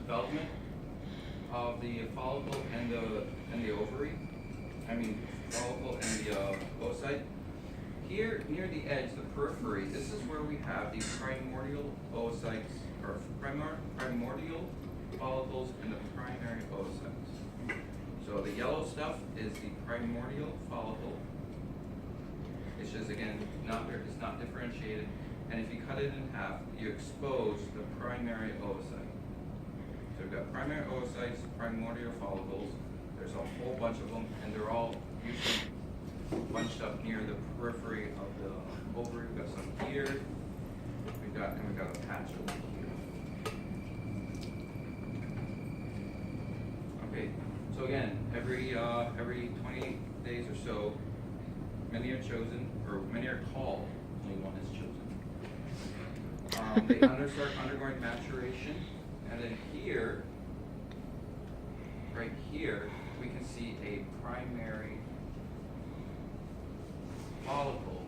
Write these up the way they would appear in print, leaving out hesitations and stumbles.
development of the follicle and the ovary. I mean, follicle and the oocyte. Here, near the edge, the periphery, this is where we have the primordial oocytes, or primordial follicles and the primary oocytes. So the yellow stuff is the primordial follicle. It's just, again, it's not differentiated. And if you cut it in half, you expose the primary oocyte. So we've got primary oocytes, primordial follicles. There's a whole bunch of them, and they're all usually bunched up near the periphery of the ovary. We've got some here. We've got a patch over here. Okay. So again, every 20 days or so, many are chosen, or many are called. Only one is chosen. They start undergoing maturation, and then here, right here, we can see a primary follicle.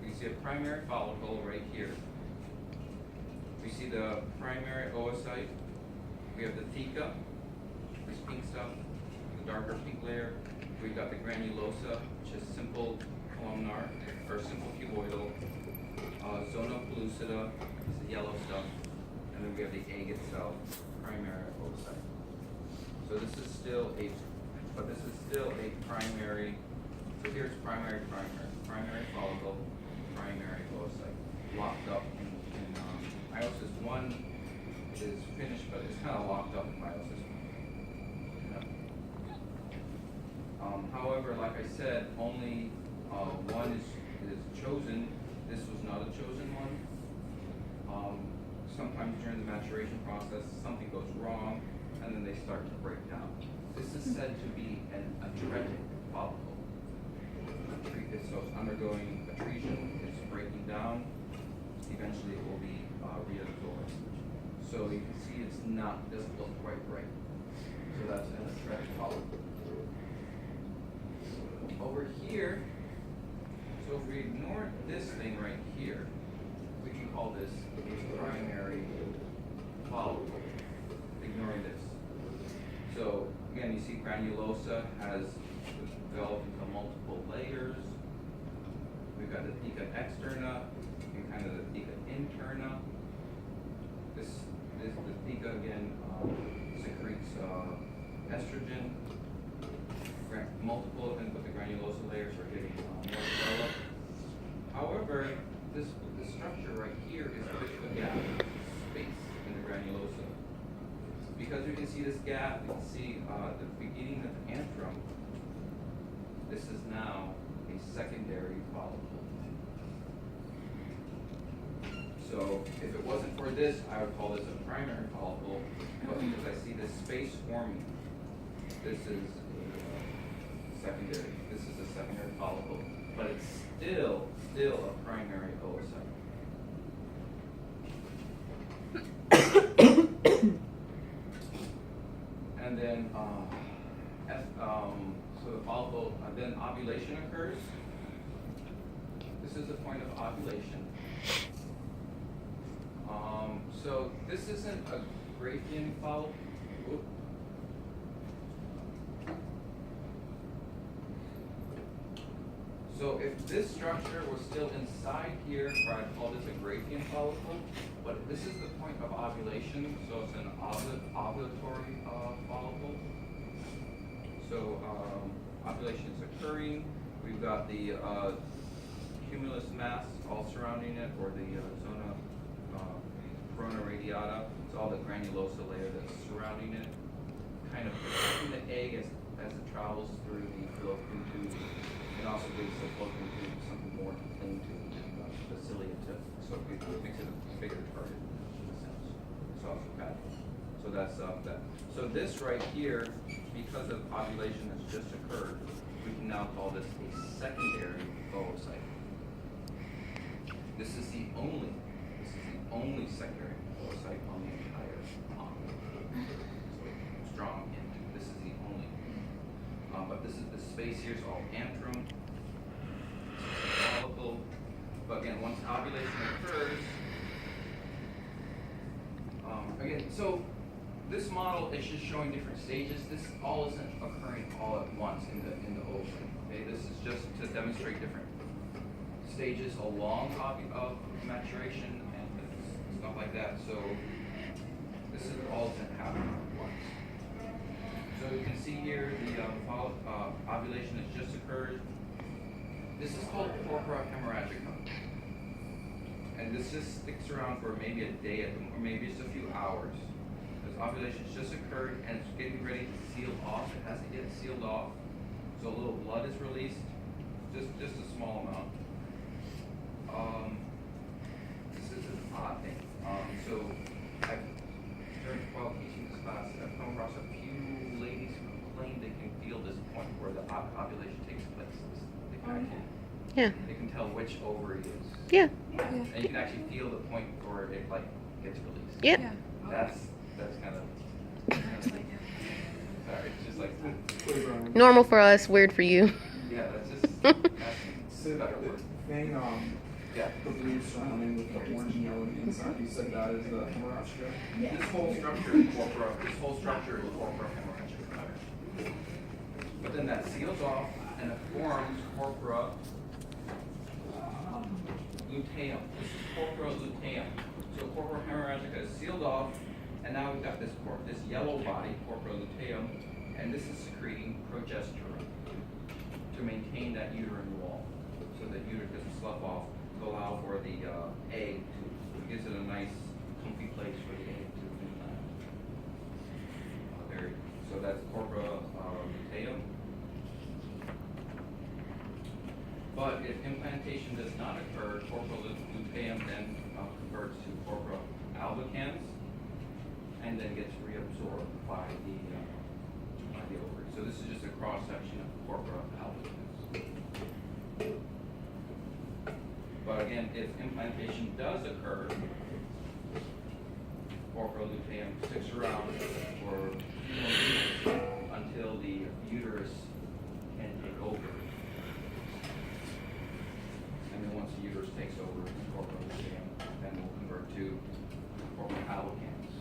We see a primary follicle right here. We see the primary oocyte. We have the theca, this pink stuff, the darker pink layer. We've got the granulosa, which is simple columnar, or simple cuboidal. Zona pellucida is the yellow stuff. And then we have the egg itself, primary oocyte. So this is still a primary, so here's primary follicle, primary oocyte, locked up in meiosis 1 is finished, but it's kind of locked up in meiosis 1. However, like I said, only one is chosen. This was not a chosen one. Sometimes during the maturation process, something goes wrong, and then they start to break down. This is said to be an atretic follicle. So it's undergoing atresia, it's breaking down. Eventually, it will be reabsorbed. So you can see doesn't look quite right. So that's an atretic follicle. Over here, so if we ignore this thing right here, we can call this a primary follicle, ignoring this. So again, you see granulosa has developed into multiple layers. We've got the theca externa and kind of the theca interna. The theca again secretes estrogen. Multiple of them, but the granulosa layers are getting more developed. However, this structure right here is a bit of a gap, space in the granulosa. Because we can see this gap, we can see the beginning of the antrum. This is now a secondary follicle. So if it wasn't for this, I would call this a primary follicle, but because I see this space forming, this is secondary. This is a secondary follicle, but it's still a primary oocyte. And then, so the follicle, then ovulation occurs. This is the point of ovulation. So this isn't a Graafian follicle. So if this structure was still inside here, I'd call this a Graafian follicle, but this is the point of ovulation, so it's an ovulatory follicle. So ovulation is occurring. We've got the cumulus mass all surrounding it, or the zona corona radiata. It's all the granulosa layer that's surrounding it, kind of protecting the egg as it travels through the fallopian tube. It also gives the fallopian tube something more to cling to, the cilia tip, so it makes it a bigger target in a sense. It's also bad. So that's that. So this right here, because of ovulation that's just occurred, we can now call this a secondary oocyte. This is the only secondary oocyte on the entire pond. So strong hint. This is the only. But this is the space here is all antrum. This is a follicle. But again, once ovulation occurs, again, so this model is just showing different stages. This all isn't occurring all at once in the ovary. Okay, this is just to demonstrate different stages along of maturation and stuff like that. So this is all isn't happening at once. So you can see here the ovulation has just occurred. This is called corpora hemorrhagica. And this just sticks around for maybe a day or maybe just a few hours. Because ovulation has just occurred and it's getting ready to seal off. It has to get sealed off. So a little blood is released, just a small amount. This is an odd thing. While teaching this class, I've come across a few ladies who claim they can feel this point where the ovulation takes place. They can actually, they can tell which ovary it is. Yeah. And you can actually feel the point where it like gets released. Yep. Yeah. That's kind of sorry, it's just like Normal for us, weird for you. yeah, that's just that's So better word. the thing, Yeah. the blue surrounding with the orange and yellow on the inside, you said that is the hemorrhagica? This whole structure is corpora hemorrhagica. But then that seals off and it forms corpora luteum. This is corpora luteum. So corpora hemorrhagica is sealed off, and now we've got this yellow body, corpora luteum, and this is secreting progesterone to maintain that uterine wall, so that uterus doesn't slough off, to allow for the egg to gives it a nice, comfy place for the egg to implant. So that's corpora luteum. But if implantation does not occur, corpora luteum then converts to corpora albicans, and then gets reabsorbed by the ovary. So this is just a cross section of corpora albicans. But again, if implantation does occur, corpora luteum sticks around for a few more years until the uterus can take over. And then once the uterus takes over, corpora luteum then will convert to corpora albicans.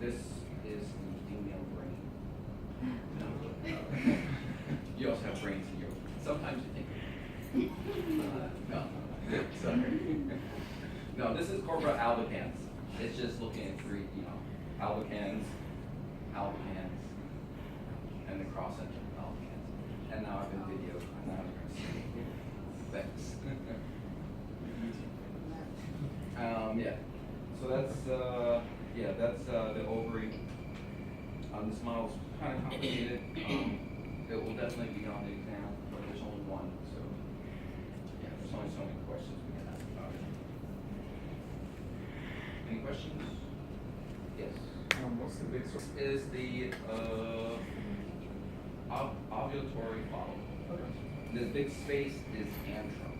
This is the female brain. No. You also have brains in you. Sometimes you think. No. Sorry. No, this is corpora albicans. It's just looking at three, albicans, and the cross section of albicans. And now I've been videoed. And now you're going to see. Thanks. Yeah. So that's the ovary. This model's kind of complicated. It will definitely be on the exam, but there's only one, so yeah, there's only so many questions we can ask about it. Any questions? Yes. What's the big source? Is the ovulatory follicle. Okay. The big space is antrum.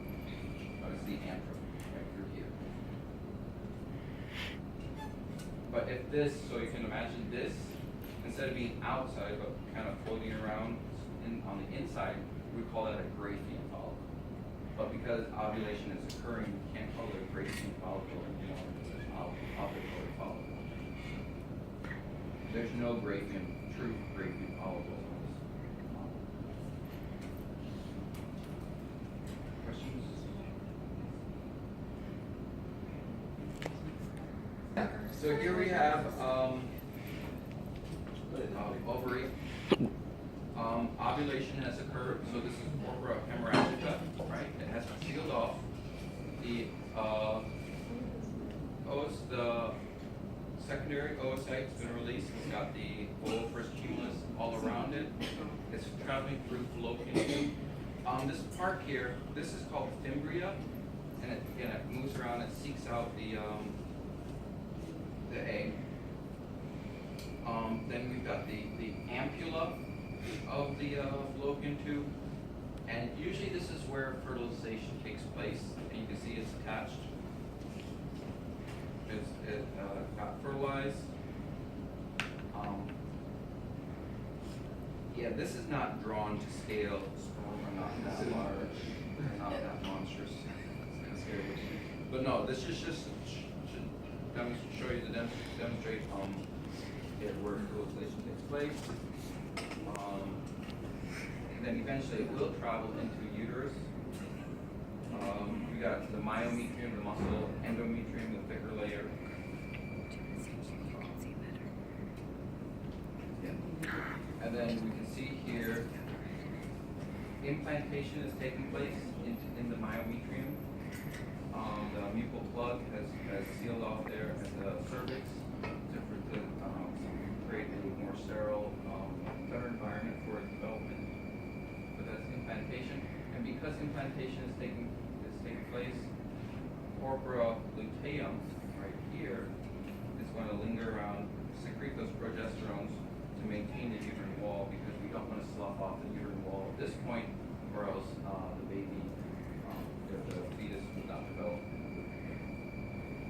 It's the antrum right through here. But if this, so you can imagine this, instead of being outside but kind of floating around on the inside, we call that a Graafian follicle. But because ovulation is occurring, we can't call it a Graafian follicle anymore. It's an ovulatory follicle. There's no true Graafian follicles on this model. Questions? So here we have ovary. Ovulation has occurred, so this is corpora hemorrhagica, right? It has been sealed off. The secondary oocyte's been released. It's got the first cumulus all around it. It's traveling through fallopian tube. This part here, this is called fimbria, and it moves around. It seeks out the egg. Then we've got the ampulla of the fallopian tube, and usually this is where fertilization takes place, and you can see it's attached. It got fertilized. Yeah, this is not drawn to scale. Sperm are not that large, not that monstrous. It's kind of scary. But no, this is just show you demonstrate where fertilization takes place. And then eventually it will travel into uterus. We got the myometrium, the muscle endometrium, the thicker layer. And then we can see here, implantation is taking place in the myometrium. The mucal plug has sealed off there at the cervix to create a more sterile, better environment for development. But that's implantation. And because implantation is taking place, corpora luteum right here is going to linger around, secrete those progesterones to maintain the uterine wall, because we don't want to slough off the uterine wall at this point, or else the baby, the fetus will not develop.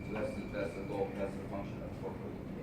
So that's the goal, that's the function of corpora luteum.